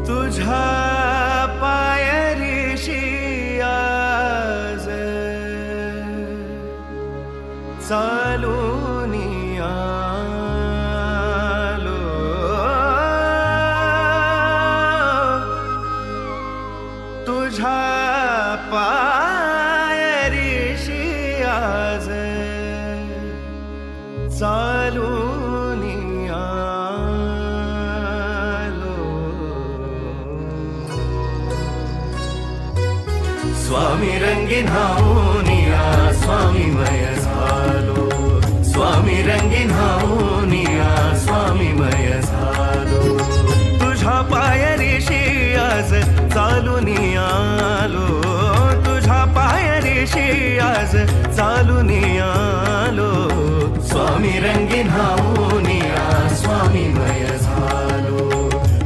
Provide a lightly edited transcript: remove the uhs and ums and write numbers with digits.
तुझ्या पायरीशी आज चालून आलो, तुझ्या पायरीशी आज चालून आलो. स्वामी रंगीन हाऊनिया स्वामीमय झालो, स्वामी रंगीन हाऊ